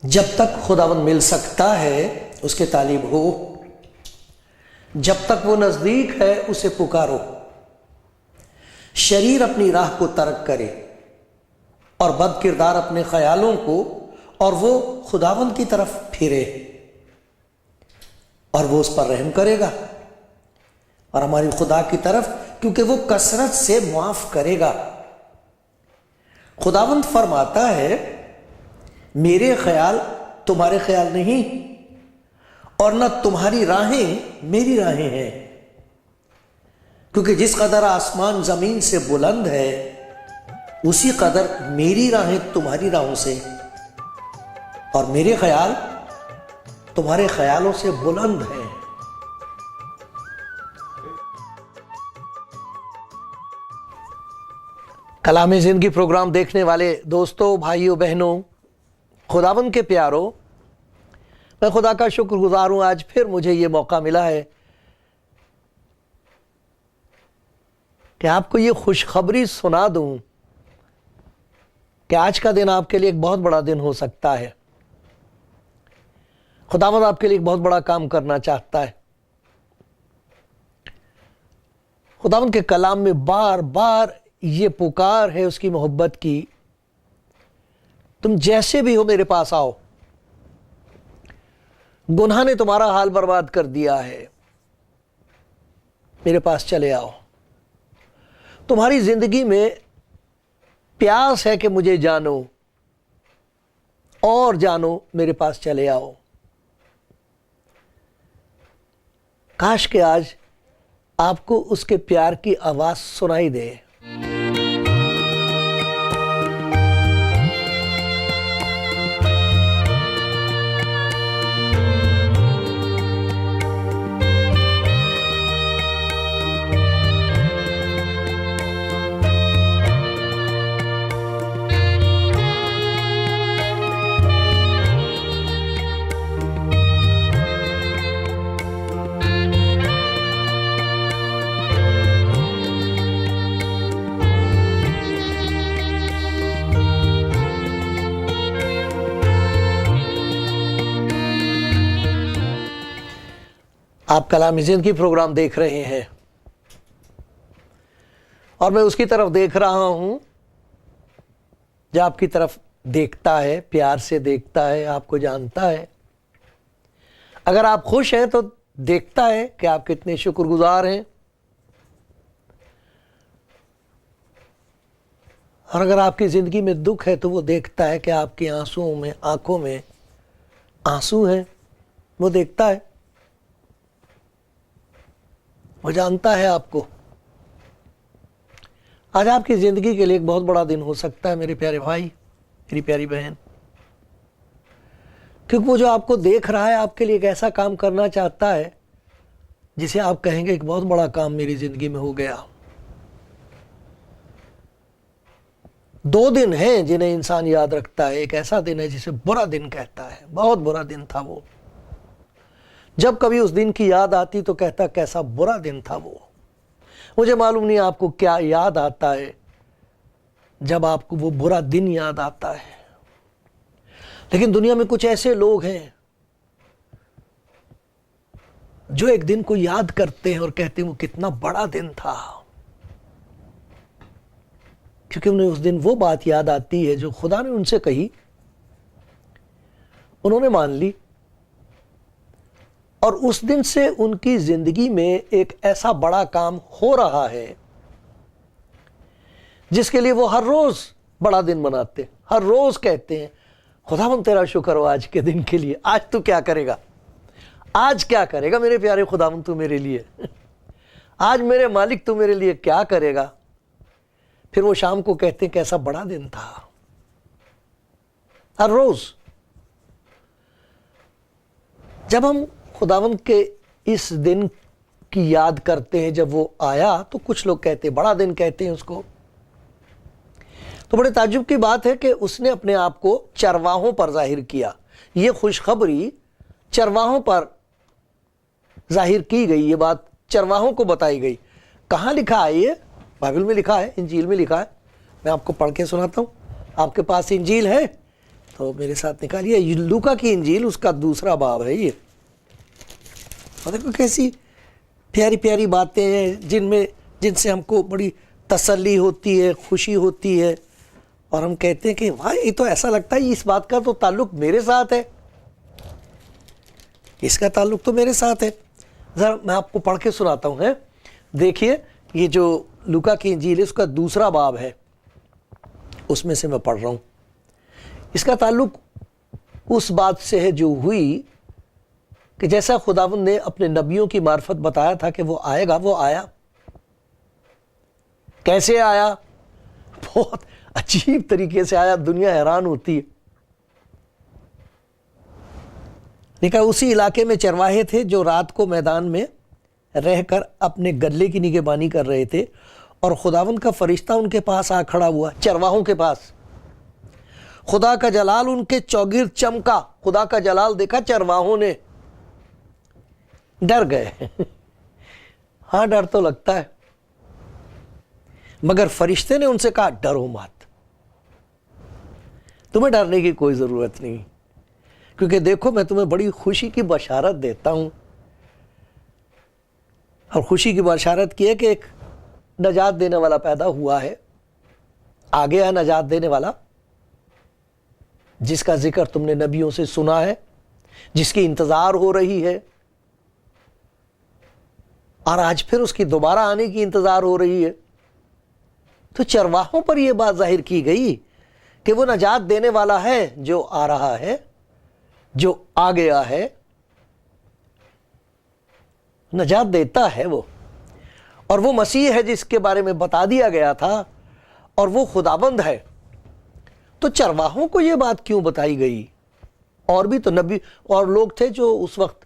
جب تک خداوند مل سکتا ہے اس کے طالب ہو، جب تک وہ نزدیک ہے اسے پکارو۔ شریر اپنی راہ کو ترک کرے اور بد کردار اپنے خیالوں کو، اور وہ خداوند کی طرف پھرے اور وہ اس پر رحم کرے گا، اور ہماری خدا کی طرف، کیونکہ وہ کثرت سے معاف کرے گا۔ خداوند فرماتا ہے میرے خیال تمہارے خیال نہیں، اور نہ تمہاری راہیں میری راہیں ہیں، کیونکہ جس قدر آسمان زمین سے بلند ہے اسی قدر میری راہیں تمہاری راہوں سے، اور میرے خیال تمہارے خیالوں سے بلند ہیں۔ کلام زندگی پروگرام دیکھنے والے دوستوں، بھائیوں، بہنوں، خداوند کے پیارو، میں خدا کا شکر گزار ہوں آج پھر مجھے یہ موقع ملا ہے کہ آپ کو یہ خوشخبری سنا دوں کہ آج کا دن آپ کے لیے ایک بہت بڑا دن ہو سکتا ہے۔ خداوند آپ کے لیے ایک بہت بڑا کام کرنا چاہتا ہے۔ خداوند کے کلام میں بار بار یہ پکار ہے اس کی محبت کی، تم جیسے بھی ہو میرے پاس آؤ، گناہ نے تمہارا حال برباد کر دیا ہے، میرے پاس چلے آؤ۔ تمہاری زندگی میں پیاس ہے کہ مجھے جانو اور جانو، میرے پاس چلے آؤ۔ کاش کہ آج آپ کو اس کے پیار کی آواز سنائی دے۔ آپ کلام زندگی پروگرام دیکھ رہے ہیں اور میں اس کی طرف دیکھ رہا ہوں جو آپ کی طرف دیکھتا ہے، پیار سے دیکھتا ہے، آپ کو جانتا ہے۔ اگر آپ خوش ہیں تو دیکھتا ہے کہ آپ کتنے شکر گزار ہیں، اور اگر آپ کی زندگی میں دکھ ہے تو وہ دیکھتا ہے کہ آپ کی آنکھوں میں آنسو ہیں، وہ دیکھتا ہے، وہ جانتا ہے آپ کو۔ آج آپ کی زندگی کے لیے ایک بہت بڑا دن ہو سکتا ہے میرے پیارے بھائی، میری پیاری بہن، کیونکہ وہ جو آپ کو دیکھ رہا ہے آپ کے لیے ایک ایسا کام کرنا چاہتا ہے جسے آپ کہیں گے ایک بہت بڑا کام میری زندگی میں ہو گیا۔ 2 دن ہیں جنہیں انسان یاد رکھتا ہے، ایک ایسا دن ہے جسے برا دن کہتا ہے، بہت برا دن تھا وہ۔ جب کبھی اس دن کی یاد آتی تو کہتا کیسا برا دن تھا وہ۔ مجھے معلوم نہیں آپ کو کیا یاد آتا ہے جب آپ کو وہ برا دن یاد آتا ہے، لیکن دنیا میں کچھ ایسے لوگ ہیں جو ایک دن کو یاد کرتے ہیں اور کہتے ہیں وہ کتنا بڑا دن تھا، کیونکہ انہیں اس دن وہ بات یاد آتی ہے جو خدا نے ان سے کہی، انہوں نے مان لی، اور اس دن سے ان کی زندگی میں ایک ایسا بڑا کام ہو رہا ہے جس کے لیے وہ ہر روز بڑا دن مناتے ہیں، ہر روز کہتے ہیں خداوند تیرا شکر ہو آج کے دن کے لیے، آج تو کیا کرے گا، آج کیا کرے گا میرے پیارے خداوند تو میرے لیے، آج میرے مالک تو میرے لیے کیا کرے گا۔ پھر وہ شام کو کہتے ہیں کیسا بڑا دن تھا۔ ہر روز جب ہم خداوند کے اس دن کی یاد کرتے ہیں جب وہ آیا تو کچھ لوگ کہتے ہیں بڑا دن کہتے ہیں اس کو. تو بڑے تعجب کی بات ہے کہ اس نے اپنے آپ کو چرواہوں پر ظاہر کیا. یہ خوشخبری چرواہوں پر ظاہر کی گئی، یہ بات چرواہوں کو بتائی گئی. کہاں لکھا ہے؟ یہ بائبل میں لکھا ہے، انجیل میں لکھا ہے. میں آپ کو پڑھ کے سناتا ہوں. آپ کے پاس انجیل ہے تو میرے ساتھ نکالیے. لوکا کی انجیل اس کا 2 باب ہے. یہ اور دیکھو کیسی پیاری پیاری باتیں ہیں جن سے ہم کو بڑی تسلی ہوتی ہے، خوشی ہوتی ہے، اور ہم کہتے ہیں کہ واہ، یہ تو ایسا لگتا ہے اس بات کا تو تعلق میرے ساتھ ہے، اس کا تعلق تو میرے ساتھ ہے. ذرا میں آپ کو پڑھ کے سناتا ہوں. دیکھیے یہ جو لوکا کی انجیل ہے اس کا 2 باب ہے، اس میں سے میں پڑھ رہا ہوں. اس کا تعلق اس بات سے ہے جو ہوئی کہ جیسا خداوند نے اپنے نبیوں کی معرفت بتایا تھا کہ وہ آئے گا، وہ آیا. کیسے آیا؟ بہت عجیب طریقے سے آیا. دنیا حیران ہوتی ہے. دیکھا اسی علاقے میں چرواہے تھے جو رات کو میدان میں رہ کر اپنے گدلے کی نگہبانی کر رہے تھے، اور خداوند کا فرشتہ ان کے پاس آ کھڑا ہوا. چرواہوں کے پاس خدا کا جلال ان کے چوگرد چمکا. خدا کا جلال دیکھا چرواہوں نے، ڈر گئے. ہاں ڈر تو لگتا ہے، مگر فرشتے نے ان سے کہا ڈرو مت، تمہیں ڈرنے کی کوئی ضرورت نہیں، کیونکہ دیکھو میں تمہیں بڑی خوشی کی بشارت دیتا ہوں. اور خوشی کی بشارت کی ہے کہ ایک نجات دینے والا پیدا ہوا ہے، آ گیا ہے نجات دینے والا، جس کا ذکر تم نے نبیوں سے سنا ہے، جس کی انتظار ہو رہی ہے، اور آج پھر اس کی دوبارہ آنے کی انتظار ہو رہی ہے. تو چرواہوں پر یہ بات ظاہر کی گئی کہ وہ نجات دینے والا ہے جو آ رہا ہے، جو آ گیا ہے، نجات دیتا ہے وہ، اور وہ مسیح ہے جس کے بارے میں بتا دیا گیا تھا، اور وہ خداوند ہے. تو چرواہوں کو یہ بات کیوں بتائی گئی؟ اور بھی تو نبی اور لوگ تھے جو اس وقت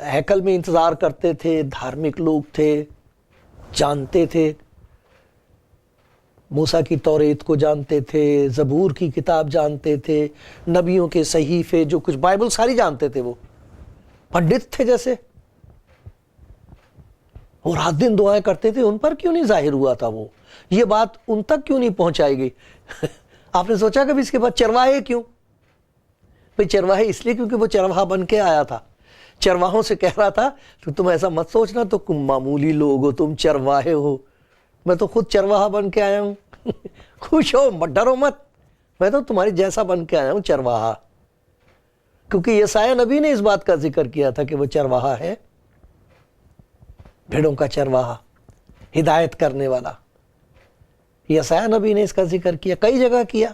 ہیکل میں انتظار کرتے تھے، دھارمک لوگ تھے، جانتے تھے، موسیٰ کی توریت کو جانتے تھے، زبور کی کتاب جانتے تھے، نبیوں کے صحیفے، جو کچھ بائبل ساری جانتے تھے. وہ پنڈت تھے جیسے، اور رات دن دعائیں کرتے تھے. ان پر کیوں نہیں ظاہر ہوا تھا وہ؟ یہ بات ان تک کیوں نہیں پہنچائی گئی؟ آپ نے سوچا کبھی اس کے بعد چرواہے کیوں؟ بھئی چرواہے اس لیے کیونکہ وہ چرواہا بن کے آیا تھا. چرواہوں سے کہہ رہا تھا کہ تم ایسا مت سوچنا تم معمولی لوگ ہو، تم چرواہے ہو، میں تو خود چرواہا بن کے آیا ہوں. خوش ہو، ڈرو مت، میں تو تمہاری جیسا بن کے آیا ہوں، چرواہا. کیونکہ یسایہ نبی نے اس بات کا ذکر کیا تھا کہ وہ چرواہا ہے، بھیڑوں کا چرواہا، ہدایت کرنے والا. یسایہ نبی نے اس کا ذکر کیا، کئی جگہ کیا،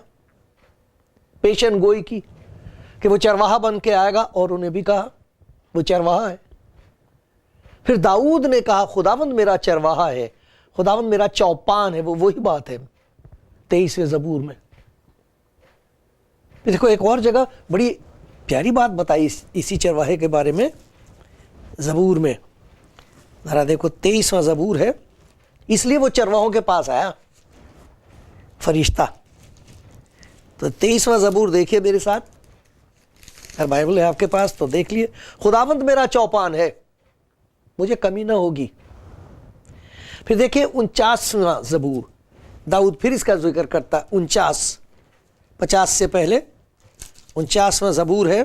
پیشن گوئی کی کہ وہ چرواہا بن کے آئے گا، اور انہیں بھی کہا وہ چرواہا ہے. پھر داؤد نے کہا خداوند میرا چرواہا ہے، خداوند میرا چوپان ہے. وہ وہی بات ہے 23ویں زبور میں. دیکھو ایک اور جگہ بڑی پیاری بات بتائی اسی چرواہے کے بارے میں زبور میں. ذرا دیکھو 23واں زبور ہے. اس لیے وہ چرواہوں کے پاس آیا فرشتہ. تو 23واں زبور دیکھیے میرے ساتھ، اگر بائبل ہے آپ کے پاس تو دیکھ لیے. خداوند میرا چوپان ہے، مجھے کمی نہ ہوگی. پھر دیکھیے 49واں زبور، داؤد پھر اس کا ذکر کرتا ہے. 50 سے پہلے 49واں زبور ہے.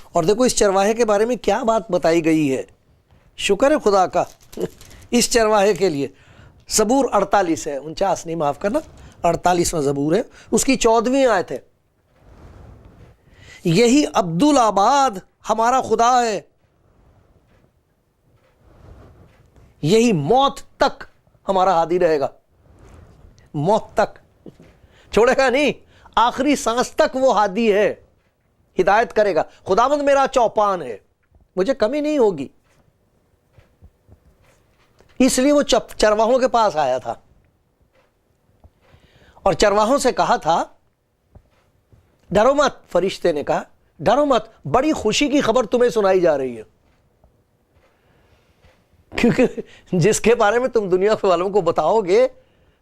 اور دیکھو اس چرواہے کے بارے میں کیا بات بتائی گئی ہے. شکر ہے خدا کا اس چرواہے کے لیے. زبور 48 ہے، 49 نہیں، معاف کرنا، 48واں زبور ہے. اس کی 14ویں آیت ہے، یہی عبدالآباد ہمارا خدا ہے، یہی موت تک ہمارا ہادی رہے گا. موت تک چھوڑے گا نہیں، آخری سانس تک وہ ہادی ہے، ہدایت کرے گا. خداوند میرا چوپان ہے، مجھے کمی نہیں ہوگی. اس لیے وہ چرواہوں کے پاس آیا تھا اور چرواہوں سے کہا تھا ڈرو مت. فرشتے نے کہا ڈرو مت، بڑی خوشی کی خبر تمہیں سنائی جا رہی ہے، کیونکہ جس کے بارے میں تم دنیا والوں کو بتاؤ گے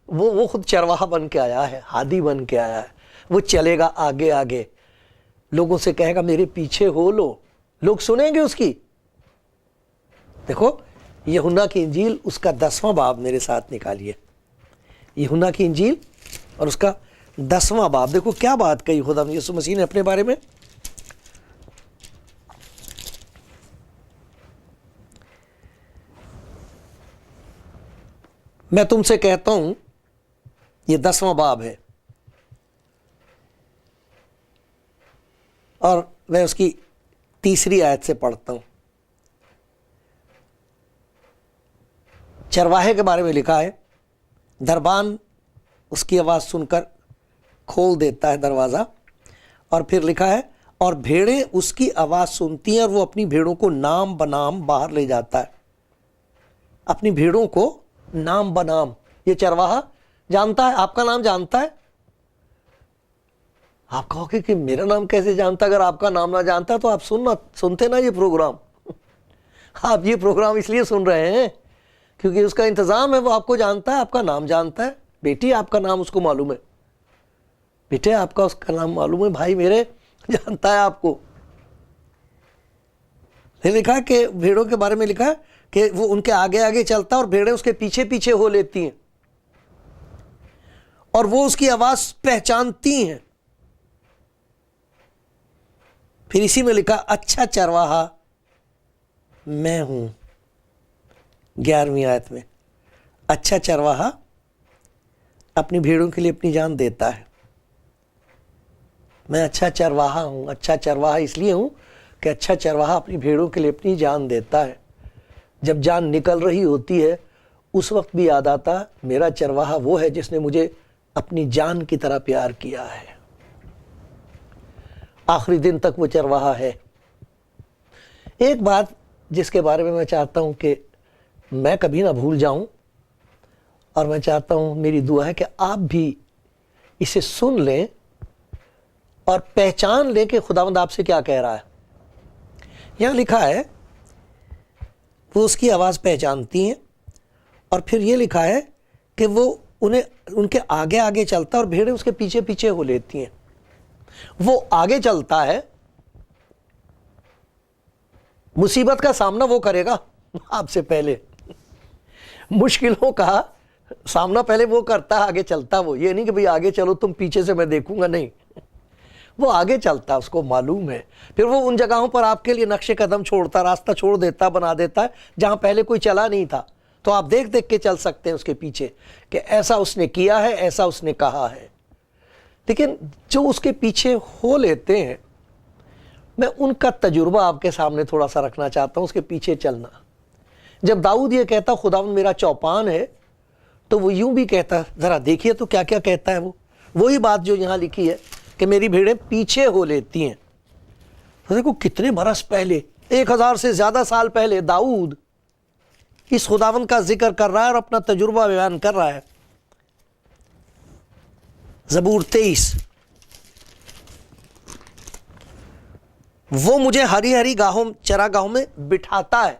وہ خود چرواہا بن کے آیا ہے، ہادی بن کے آیا ہے، وہ چلے گا آگے آگے، لوگوں سے کہے گا میرے پیچھے ہو لو، لوگ سنیں گے اس کی۔ دیکھو یوحنا کی انجیل اس کا 10واں باب میرے ساتھ نکالیے، یوحنا کی انجیل اور اس کا 10واں باب، دیکھو کیا بات کہی خدا یسوع مسیح نے اپنے بارے میں۔ میں تم سے کہتا ہوں، یہ 10واں باب ہے اور میں اس کی 3 آیت سے پڑھتا ہوں۔ چرواہے کے بارے میں لکھا ہے، دربان اس کی آواز سن کر کھول دیتا ہے دروازہ، اور پھر لکھا ہے اور بھیڑیں اس کی آواز سنتی ہیں اور وہ اپنی بھیڑوں کو نام بنام باہر لے جاتا ہے، اپنی بھیڑوں کو نام بنام۔ یہ چرواہا جانتا ہے، آپ کا نام جانتا ہے۔ آپ کہو گے کہ میرا نام کیسے جانتا؟ اگر آپ کا نام نہ جانتا تو آپ سنتے نا یہ پروگرام۔ آپ یہ پروگرام اس لیے سن رہے ہیں کیونکہ اس کا انتظام ہے، وہ آپ کو جانتا ہے، آپ کا نام جانتا ہے۔ بیٹی آپ کا نام اس کو معلوم ہے، بیٹے آپ کا اس کا نام معلوم ہے، بھائی میرے جانتا ہے آپ کو۔ لکھا کہ بھیڑوں کے بارے میں لکھا ہے کہ وہ ان کے آگے آگے چلتا ہے اور بھیڑیں اس کے پیچھے پیچھے ہو لیتی ہیں اور وہ اس کی آواز پہچانتی ہیں۔ پھر اسی میں لکھا اچھا چرواہا میں ہوں، 11ویں آیت میں، اچھا چرواہا اپنی بھیڑوں کے لیے اپنی جان دیتا ہے۔ میں اچھا چرواہا ہوں، اچھا چرواہا اس لیے ہوں کہ اچھا چرواہا اپنی بھیڑوں کے لیے اپنی جان دیتا ہے۔ جب جان نکل رہی ہوتی ہے اس وقت بھی یاد آتا میرا چرواہا وہ ہے جس نے مجھے اپنی جان کی طرح پیار کیا ہے، آخری دن تک وہ چرواہا ہے۔ ایک بات جس کے بارے میں چاہتا ہوں کہ میں کبھی نہ بھول جاؤں، اور میں چاہتا ہوں، میری دعا ہے کہ آپ بھی اسے سن لیں اور پہچان لیں کہ خداوند آپ سے کیا کہہ رہا ہے۔ یہاں لکھا ہے وہ اس کی آواز پہچانتی ہیں، اور پھر یہ لکھا ہے کہ وہ ان کے آگے آگے چلتا ہے اور بھیڑیں اس کے پیچھے پیچھے ہو لیتی ہیں۔ وہ آگے چلتا ہے، مصیبت کا سامنا وہ کرے گا آپ سے پہلے، مشکلوں کا سامنا پہلے وہ کرتا ہے، آگے چلتا وہ، یہ نہیں کہ بھئی آگے چلو تم پیچھے سے میں دیکھوں گا، نہیں، وہ آگے چلتا، اس کو معلوم ہے۔ پھر وہ ان جگہوں پر آپ کے لیے نقش قدم چھوڑتا، راستہ چھوڑ دیتا، بنا دیتا ہے جہاں پہلے کوئی چلا نہیں تھا، تو آپ دیکھ دیکھ کے چل سکتے ہیں اس کے پیچھے کہ ایسا اس نے کیا ہے، ایسا اس نے کہا ہے۔ لیکن جو اس کے پیچھے ہو لیتے ہیں، میں ان کا تجربہ آپ کے سامنے تھوڑا سا رکھنا چاہتا ہوں، اس کے پیچھے چلنا۔ جب داؤد یہ کہتا خداوند میرا چوپان ہے، تو وہ یوں بھی کہتا، ذرا دیکھیے تو کیا کیا کہتا ہے وہ، وہی بات جو یہاں لکھی ہے کہ میری بھیڑیں پیچھے ہو لیتی ہیں۔ تو دیکھو کتنے برس پہلے، 1000 سے زیادہ سال پہلے داؤد اس خداوند کا ذکر کر رہا ہے اور اپنا تجربہ بیان کر رہا ہے۔ زبور 23، وہ مجھے ہری ہری چراگاہوں میں بٹھاتا ہے،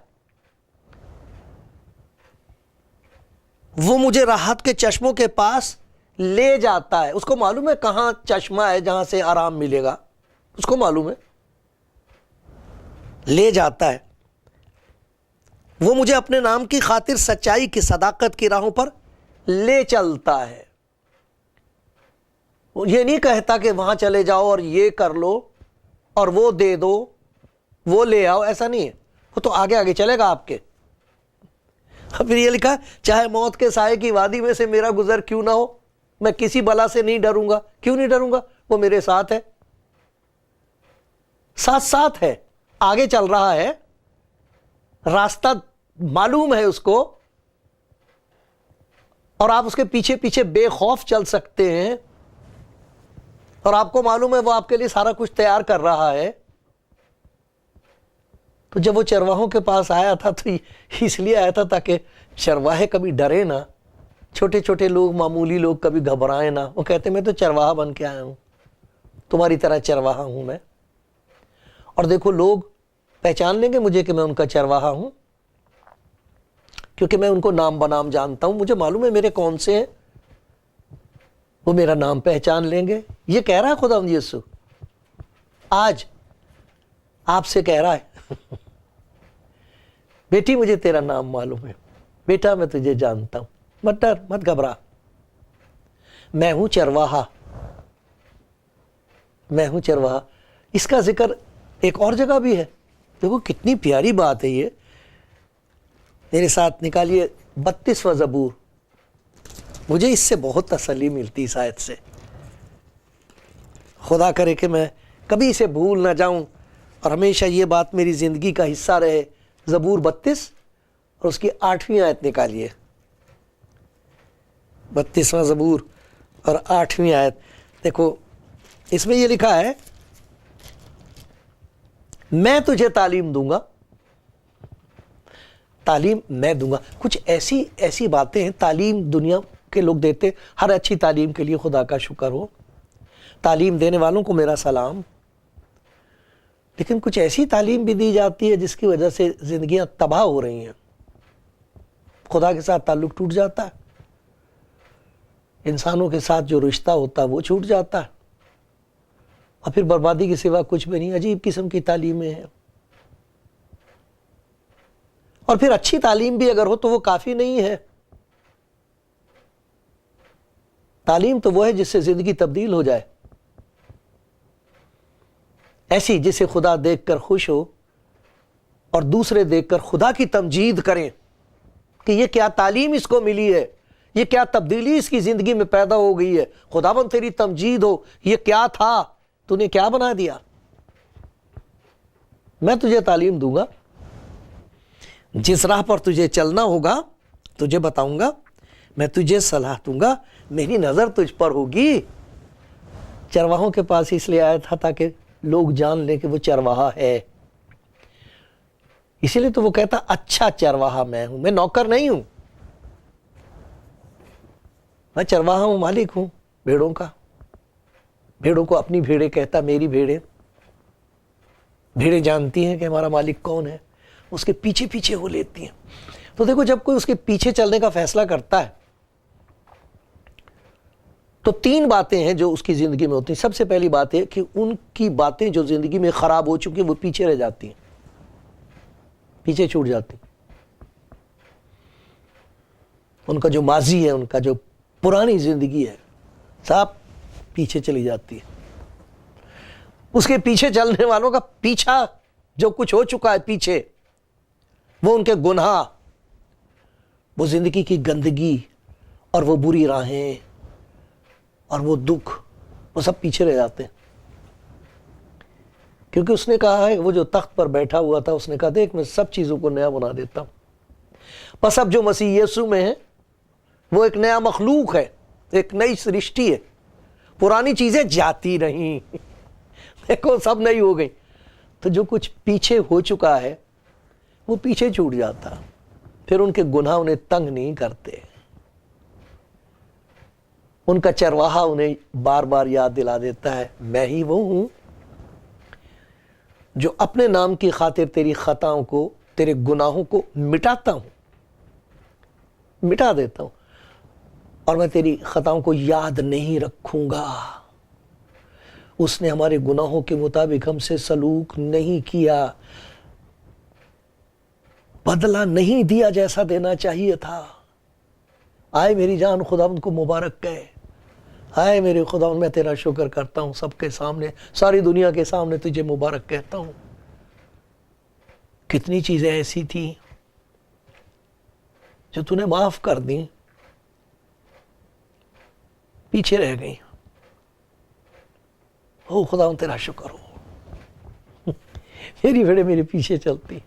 وہ مجھے راحت کے چشموں کے پاس لے جاتا ہے۔ اس کو معلوم ہے کہاں چشمہ ہے جہاں سے آرام ملے گا، اس کو معلوم ہے، لے جاتا ہے۔ وہ مجھے اپنے نام کی خاطر سچائی کی، صداقت کی راہوں پر لے چلتا ہے۔ وہ یہ نہیں کہتا کہ وہاں چلے جاؤ اور یہ کر لو اور وہ دے دو، وہ لے آؤ، ایسا نہیں ہے، وہ تو آگے آگے چلے گا آپ کے۔ پھر یہ لکھا چاہے موت کے سائے کی وادی میں سے میرا گزر کیوں نہ ہو، میں کسی بلا سے نہیں ڈروں گا۔ کیوں نہیں ڈروں گا؟ وہ میرے ساتھ ہے، ساتھ ساتھ ہے، آگے چل رہا ہے، راستہ معلوم ہے اس کو، اور آپ اس کے پیچھے پیچھے بے خوف چل سکتے ہیں، اور آپ کو معلوم ہے وہ آپ کے لیے سارا کچھ تیار کر رہا ہے۔ تو جب وہ چرواہوں کے پاس آیا تھا تو اس لیے آیا تھا تاکہ چرواہے کبھی ڈرے نہ، چھوٹے چھوٹے لوگ، معمولی لوگ کبھی گھبرائیں نہ۔ وہ کہتے میں تو چرواہا بن کے آیا ہوں، تمہاری طرح چرواہا ہوں میں۔ اور دیکھو لوگ پہچان لیں گے مجھے کہ میں ان کا چرواہا ہوں، کیونکہ میں ان کو نام بنام جانتا ہوں، مجھے معلوم ہے میرے کون سے ہیں، وہ میرا نام پہچان لیں گے۔ یہ کہہ رہا ہے خداوند یسوع، آج آپ سے کہہ رہا ہے بیٹی مجھے تیرا نام معلوم ہے، بیٹا میں تجھے جانتا ہوں، مت ڈر مت گھبرا، میں ہوں چرواہا، میں ہوں چرواہا۔ اس کا ذکر ایک اور جگہ بھی ہے، دیکھو کتنی پیاری بات ہے یہ۔ میرے ساتھ نکالیے 32واں زبور، مجھے اس سے بہت تسلی ملتی اس آیت سے، خدا کرے کہ میں کبھی اسے بھول نہ جاؤں اور ہمیشہ یہ بات میری زندگی کا حصہ رہے۔ زبور 32 اور اس کی 8ویں آیت نکالیے، 32واں زبور اور 8ویں آیت، دیکھو اس میں یہ لکھا ہے، میں تجھے تعلیم دوں گا، تعلیم میں دوں گا۔ کچھ ایسی باتیں ہیں، تعلیم دنیا کے لوگ دیتے، ہر اچھی تعلیم کے لیے خدا کا شکر ہو، تعلیم دینے والوں کو میرا سلام، لیکن کچھ ایسی تعلیم بھی دی جاتی ہے جس کی وجہ سے زندگیاں تباہ ہو رہی ہیں، خدا کے ساتھ تعلق ٹوٹ جاتا ہے، انسانوں کے ساتھ جو رشتہ ہوتا ہے وہ چھوٹ جاتا ہے، اور پھر بربادی کے سوا کچھ بھی نہیں۔ عجیب قسم کی تعلیمیں ہیں، اور پھر اچھی تعلیم بھی اگر ہو تو وہ کافی نہیں ہے۔ تعلیم تو وہ ہے جس سے زندگی تبدیل ہو جائے، ایسی جسے خدا دیکھ کر خوش ہو اور دوسرے دیکھ کر خدا کی تمجید کریں کہ یہ کیا تعلیم اس کو ملی ہے، یہ کیا تبدیلی اس کی زندگی میں پیدا ہو گئی ہے، خداوند تیری تمجید ہو، یہ کیا تھا، تو نے کیا بنا دیا۔ میں تجھے تعلیم دوں گا، جس راہ پر تجھے چلنا ہوگا تجھے بتاؤں گا، میں تجھے صلاح دوں گا، میری نظر تجھ پر ہوگی۔ چرواہوں کے پاس اس لیے آیا تھا تاکہ لوگ جان لیں کہ وہ چرواہا ہے، اسی لیے تو وہ کہتا اچھا چرواہا میں ہوں، میں نوکر نہیں ہوں، میں چرواہا ہوں، مالک ہوں بھیڑوں کا۔ بھیڑوں کو اپنی بھیڑیں کہتا، میری بھیڑیں۔ بھیڑیں جانتی ہیں کہ ہمارا مالک کون ہے، اس کے پیچھے پیچھے وہ لیتی ہیں۔ تو دیکھو جب کوئی اس کے پیچھے چلنے کا فیصلہ کرتا ہے تو 3 باتیں ہیں جو اس کی زندگی میں ہوتی ہیں۔ سب سے پہلی بات ہے کہ ان کی باتیں جو زندگی میں خراب ہو چکی ہیں وہ پیچھے رہ جاتی ہیں، پیچھے چھوٹ جاتی ہیں۔ ان کا جو ماضی ہے، ان کا جو پرانی زندگی ہے، سب پیچھے چلی جاتی ہے۔ اس کے پیچھے چلنے والوں کا پیچھا جو کچھ ہو چکا ہے پیچھے، وہ ان کے گناہ، وہ زندگی کی گندگی اور وہ بری راہیں اور وہ دکھ، وہ سب پیچھے رہ جاتے ہیں۔ کیونکہ اس نے کہا ہے، وہ جو تخت پر بیٹھا ہوا تھا اس نے کہا دیکھ میں سب چیزوں کو نیا بنا دیتا ہوں۔ پس اب جو مسیح یسوع میں ہے وہ ایک نیا مخلوق ہے، ایک نئی سرشٹی ہے، پرانی چیزیں جاتی نہیں، دیکھو سب نئی ہو گئی۔ تو جو کچھ پیچھے ہو چکا ہے وہ پیچھے چھوٹ جاتا، پھر ان کے گناہ انہیں تنگ نہیں کرتے، ان کا چرواہا انہیں بار بار یاد دلا دیتا ہے میں ہی وہ ہوں جو اپنے نام کی خاطر تیری خطاؤں کو، تیرے گناہوں کو مٹاتا ہوں، مٹا دیتا ہوں، اور میں تیری خطاؤں کو یاد نہیں رکھوں گا۔ اس نے ہمارے گناہوں کے مطابق ہم سے سلوک نہیں کیا، بدلہ نہیں دیا جیسا دینا چاہیے تھا۔ آئے میری جان خداوند کو مبارک کہے، آئے میرے خداوند میں تیرا شکر کرتا ہوں، سب کے سامنے، ساری دنیا کے سامنے تجھے مبارک کہتا ہوں۔ کتنی چیزیں ایسی تھیں جو تو نے معاف کر دیں، پیچھے رہ گئی۔ او خداوند تیرا شکر ہو، میری بھیڑیں میرے پیچھے چلتی،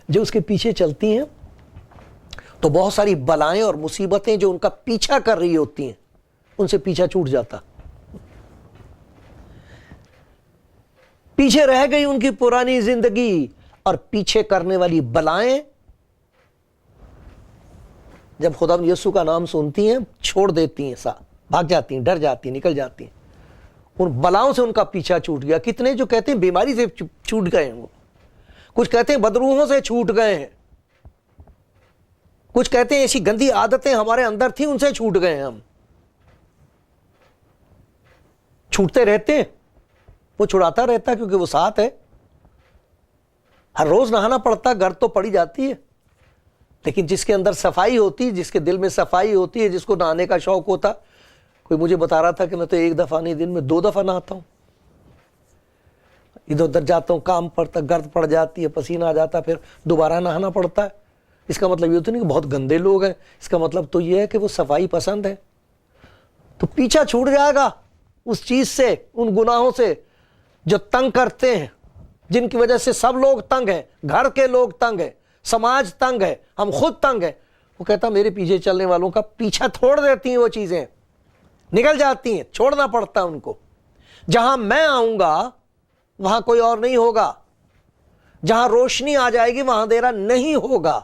جو اس کے پیچھے چلتی ہیں تو بہت ساری بلائیں اور مصیبتیں جو ان کا پیچھا کر رہی ہوتی ہیں ان سے پیچھا چھوٹ جاتا، پیچھے رہ گئی ان کی پرانی زندگی، اور پیچھے کرنے والی بلائیں جب خدا یسوع کا نام سنتی ہیں چھوڑ دیتی ہیں، بھاگ جاتی ہیں، ڈر جاتی ہیں، نکل جاتی ہیں، ان بلاؤں سے ان کا پیچھا چھوٹ گیا. کتنے جو کہتے ہیں بیماری سے چھوٹ گئے ہیں, وہ کچھ کہتے ہیں بدروحوں سے چھوٹ گئے ہیں, کچھ کہتے ہیں ایسی گندی عادتیں ہمارے اندر تھیں ان سے چھوٹ گئے ہیں. ہم چھوٹتے رہتے ہیں, وہ چھڑاتا رہتا ہے کیونکہ وہ ساتھ ہے. ہر روز نہانا پڑتا, گرد تو پڑی جاتی ہے, لیکن جس کے اندر صفائی ہوتی, جس کے دل میں صفائی ہوتی ہے, جس کو نہانے کا شوق ہوتا. کوئی مجھے بتا رہا تھا کہ میں تو 1 دفعہ نہیں, دن میں 2 دفعہ نہاتا ہوں. ادھر ادھر جاتا ہوں کام پڑتا, گرد پڑ جاتی ہے, پسینہ آ جاتا, پھر دوبارہ نہانا پڑتا ہے. اس کا مطلب یہ تو نہیں کہ بہت گندے لوگ ہیں, اس کا مطلب تو یہ ہے کہ وہ صفائی پسند ہے. تو پیچھا چھوٹ جائے گا اس چیز سے, ان گناہوں سے جو تنگ کرتے ہیں, جن کی وجہ سے سب لوگ تنگ ہیں, گھر کے لوگ تنگ ہیں, سماج تنگ ہے, ہم خود تنگ ہیں. وہ کہتا میرے پیچھے چلنے والوں کا پیچھا چھوڑ دیتی ہیں, وہ چیزیں نکل جاتی ہیں, چھوڑنا پڑتا ان کو. جہاں میں آؤں گا وہاں کوئی اور نہیں ہوگا, جہاں روشنی آ جائے گی وہاں اندھیرا نہیں ہوگا.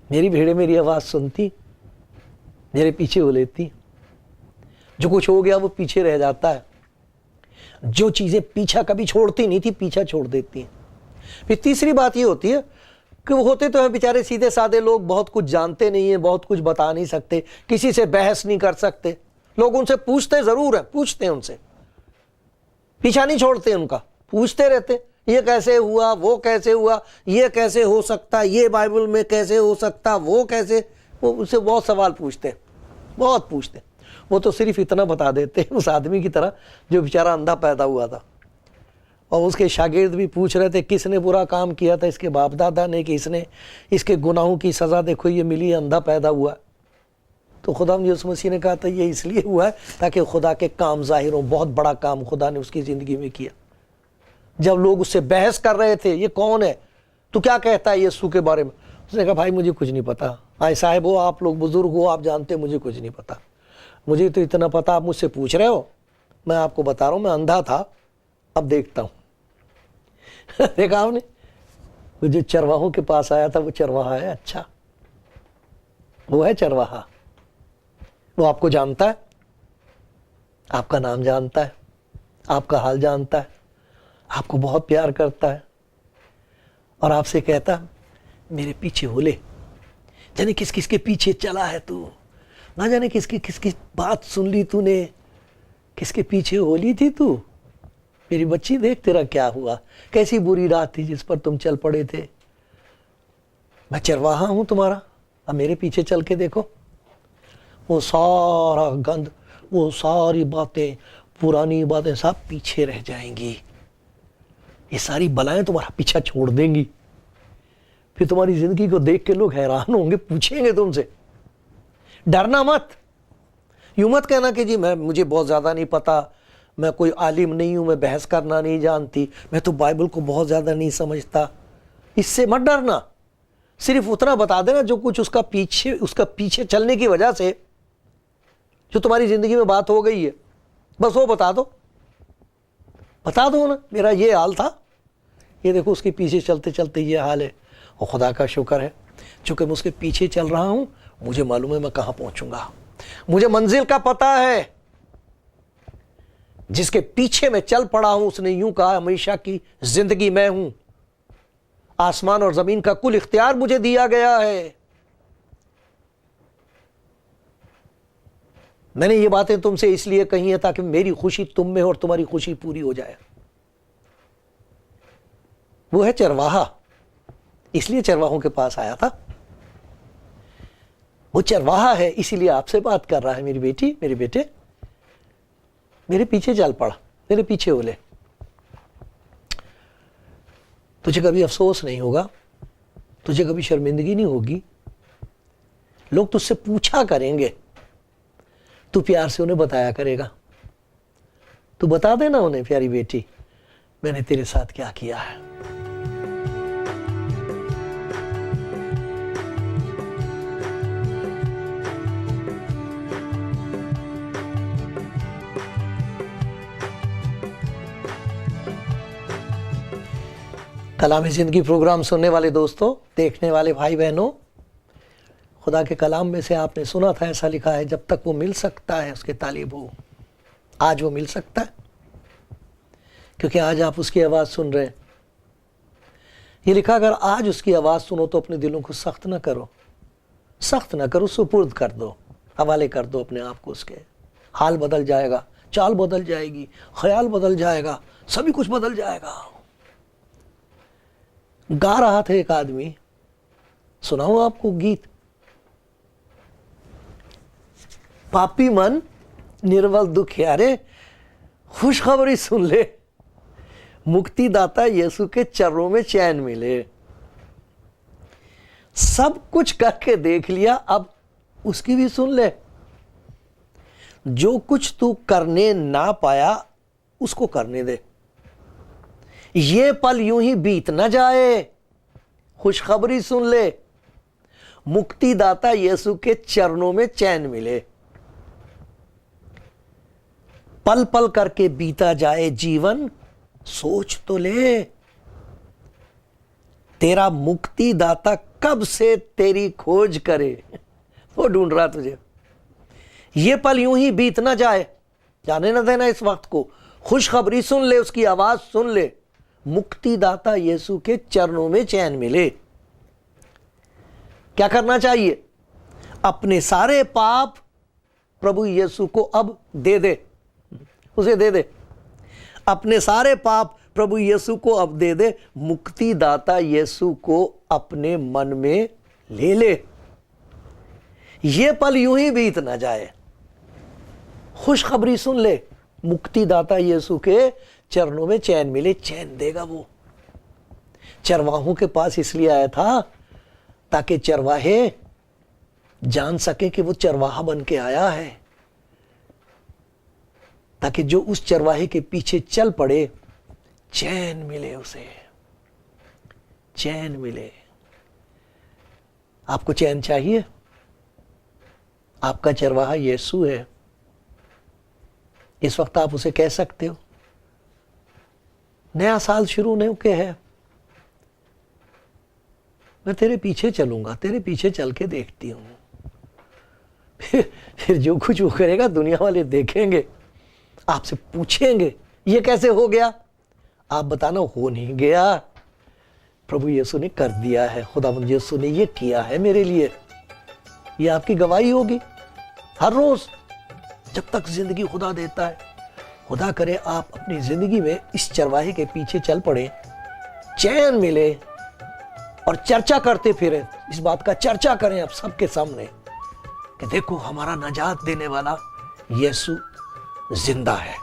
میری بھیڑیں میری آواز سنتی, میرے پیچھے ہو لیتی. جو کچھ ہو گیا وہ پیچھے رہ جاتا ہے. جو چیزیں پیچھا کبھی چھوڑتی نہیں تھی پیچھا چھوڑ دیتی ہیں. پھر تیسری بات یہ ہوتی ہے کہ وہ ہوتے تو ہیں بیچارے سیدھے سادے لوگ, بہت کچھ جانتے نہیں ہیں, بہت کچھ بتا نہیں سکتے, کسی سے بحث نہیں کر سکتے. لوگ ان سے پوچھتے ضرور ہیں, پوچھتے ہیں ان سے, پیچھا نہیں چھوڑتے ان کا, پوچھتے رہتے یہ کیسے ہوا, وہ کیسے ہوا, یہ کیسے ہو سکتا, یہ بائبل میں کیسے ہو سکتا, وہ کیسے, وہ ان سے بہت سوال پوچھتے, بہت پوچھتے. وہ تو صرف اتنا بتا دیتے اس آدمی کی طرح جو بیچارہ اندھا پیدا ہوا تھا, اور اس کے شاگرد بھی پوچھ رہے تھے کس نے برا کام کیا تھا, اس کے باپ دادا نے کہ اس نے, اس کے گناہوں کی سزا دیکھو یہ ملی, اندھا پیدا ہوا. تو خدا یسوع مسیح نے کہا تھا یہ اس لیے ہوا ہے تاکہ خدا کے کام ظاہر ہوں. بہت بڑا کام خدا نے اس کی زندگی میں کیا. جب لوگ اس سے بحث کر رہے تھے یہ کون ہے, تو کیا کہتا ہے یسوع کے بارے میں, اس نے کہا بھائی مجھے کچھ نہیں پتا. آئے صاحب ہو, آپ لوگ بزرگ ہو, آپ جانتے, مجھے کچھ نہیں پتا. مجھے تو اتنا پتا آپ مجھ سے پوچھ رہے ہو, میں آپ کو بتا رہا ہوں میں اندھا تھا, اب دیکھتا ہوں. دیکھا آپ نے, وہ جو چرواہوں کے پاس آیا تھا وہ چرواہا ہے. اچھا وہ ہے چرواہا, وہ آپ کو جانتا ہے, آپ کا نام جانتا ہے, آپ کا حال جانتا ہے, آپ کو بہت پیار کرتا ہے, اور آپ سے کہتا میرے پیچھے ہو لے. جانے کس کس کے پیچھے چلا ہے تو, نہ جانے کس کی بات سن لی تو نے, کس کے پیچھے ہو لی تھی تو. میری بچی دیکھ تیرا کیا ہوا, کیسی بری رات تھی جس پر تم چل پڑے تھے. میں چرواہا ہوں تمہارا, اب میرے پیچھے چل کے دیکھو. وہ سارا گند, وہ ساری باتیں, پرانی باتیں سب پیچھے رہ جائیں گی. یہ ساری بلائیں تمہارا پیچھا چھوڑ دیں گی. پھر تمہاری زندگی کو دیکھ کے لوگ حیران ہوں گے, پوچھیں گے تم سے. ڈرنا مت, یوں مت کہنا کہ جی مجھے بہت زیادہ نہیں پتا, میں کوئی عالم نہیں ہوں, میں بحث کرنا نہیں جانتی, میں تو بائبل کو بہت زیادہ نہیں سمجھتا. اس سے مت ڈرنا, صرف اتنا بتا دینا جو کچھ اس کا پیچھے چلنے کی وجہ سے جو تمہاری زندگی میں بات ہو گئی ہے, بس وہ بتا دو. بتا دو نا میرا یہ حال تھا, یہ دیکھو اس کے پیچھے چلتے چلتے یہ حال ہے. اور خدا کا شکر ہے چونکہ میں اس کے پیچھے چل رہا ہوں, مجھے معلوم ہے میں کہاں پہنچوں گا, مجھے منزل کا پتہ ہے. جس کے پیچھے میں چل پڑا ہوں اس نے یوں کہا ہمیشہ کی زندگی میں ہوں, آسمان اور زمین کا کل اختیار مجھے دیا گیا ہے. میں نے یہ باتیں تم سے اس لیے کہی ہیں تاکہ میری خوشی تم میں اور تمہاری خوشی پوری ہو جائے. وہ ہے چرواہا, اس لیے چرواہوں کے پاس آیا تھا. وہ چرواہا ہے اسی لیے آپ سے بات کر رہا ہے. میری بیٹی, میرے بیٹے, میرے پیچھے چل پڑا, میرے پیچھے ہو لے. تجھے کبھی افسوس نہیں ہوگا, تجھے کبھی شرمندگی نہیں ہوگی. لوگ تجھ سے پوچھا کریں گے, تو پیار سے انہیں بتایا کرے گا. تو بتا دینا انہیں پیاری بیٹی میں نے تیرے ساتھ کیا کیا ہے. کلام زندگی پروگرام سننے والے دوستوں, دیکھنے والے بھائی بہنوں, خدا کے کلام میں سے آپ نے سنا تھا، ایسا لکھا ہے جب تک وہ مل سکتا ہے اس کے طالب ہو۔ آج وہ مل سکتا ہے کیونکہ آج آپ اس کی آواز سن رہے ہیں۔ یہ لکھا اگر آج اس کی آواز سنو تو اپنے دلوں کو سخت نہ کرو، سخت نہ کرو، سپرد کر دو، حوالے کر دو اپنے آپ کو اس کے۔ حال بدل جائے گا، چال بدل جائے گی، خیال بدل جائے گا، سبھی کچھ بدل جائے گا۔ گا رہا تھا ایک آدمی، سناؤں آپ کو گیت؟ پاپی من نرول دکھیارے خوشخبری سن لے، مکتی داتا یسوع کے چرنوں میں چین ملے۔ سب کچھ کر کے دیکھ لیا، اب اس کی بھی سن لے۔ جو کچھ تو کرنے نہ پایا اس کو کرنے دے، یہ پل یوں ہی بیت نہ جائے، خوشخبری سن لے، مکتی داتا یسوع کے چرنوں میں چین ملے۔ پل پل کر کے بیتا جائے جیون، سوچ تو لے، تیرا مکتی داتا کب سے تیری کھوج کرے، وہ ڈھونڈ رہا تجھے۔ یہ پل یوں ہی بیت نہ جائے، جانے نہ دینا اس وقت کو، خوشخبری سن لے، اس کی آواز سن لے، مکتی داتا یسوع کے چرنوں میں چین ملے۔ کیا کرنا چاہیے؟ اپنے سارے پاپ پربھو یسوع کو اب دے دے، اسے دے دے، اپنے سارے پاپ پربھو یسوع کو اب دے دے، مکتی داتا یسوع کو اپنے من میں لے لے۔ یہ پل یوں ہی بیت نہ جائے، خوشخبری سن لے، مکتی داتا یسوع کے چرنوں میں چین ملے۔ چین دے گا وہ۔ چرواہوں کے پاس اس لیے آیا تھا تاکہ چرواہے جان سکے کہ وہ چرواہا بن کے آیا ہے، تاکہ جو اس چرواہے کے پیچھے چل پڑے چین ملے، اسے چین ملے۔ آپ کو چین چاہیے؟ آپ کا چرواہا یسوع ہے۔ اس وقت آپ اسے کہہ سکتے ہو، نیا سال شروع نہیں کہ ہے، میں تیرے پیچھے چلوں گا، تیرے پیچھے چل کے دیکھتی ہوں، پھر جو کچھ وہ کرے گا دنیا والے دیکھیں گے، آپ سے پوچھیں گے یہ کیسے ہو گیا، آپ بتانا ہو نہیں گیا، پربھو یسوع نے کر دیا ہے، خداوند یسوع نے یہ کیا ہے میرے لیے۔ یہ آپ کی گواہی ہوگی ہر روز جب تک زندگی خدا دیتا ہے۔ خدا کرے آپ اپنی زندگی میں اس چرواہے کے پیچھے چل پڑیں، چین ملے، اور چرچا کرتے پھریں، اس بات کا چرچا کریں آپ سب کے سامنے کہ دیکھو ہمارا نجات دینے والا یسوع زندہ ہے۔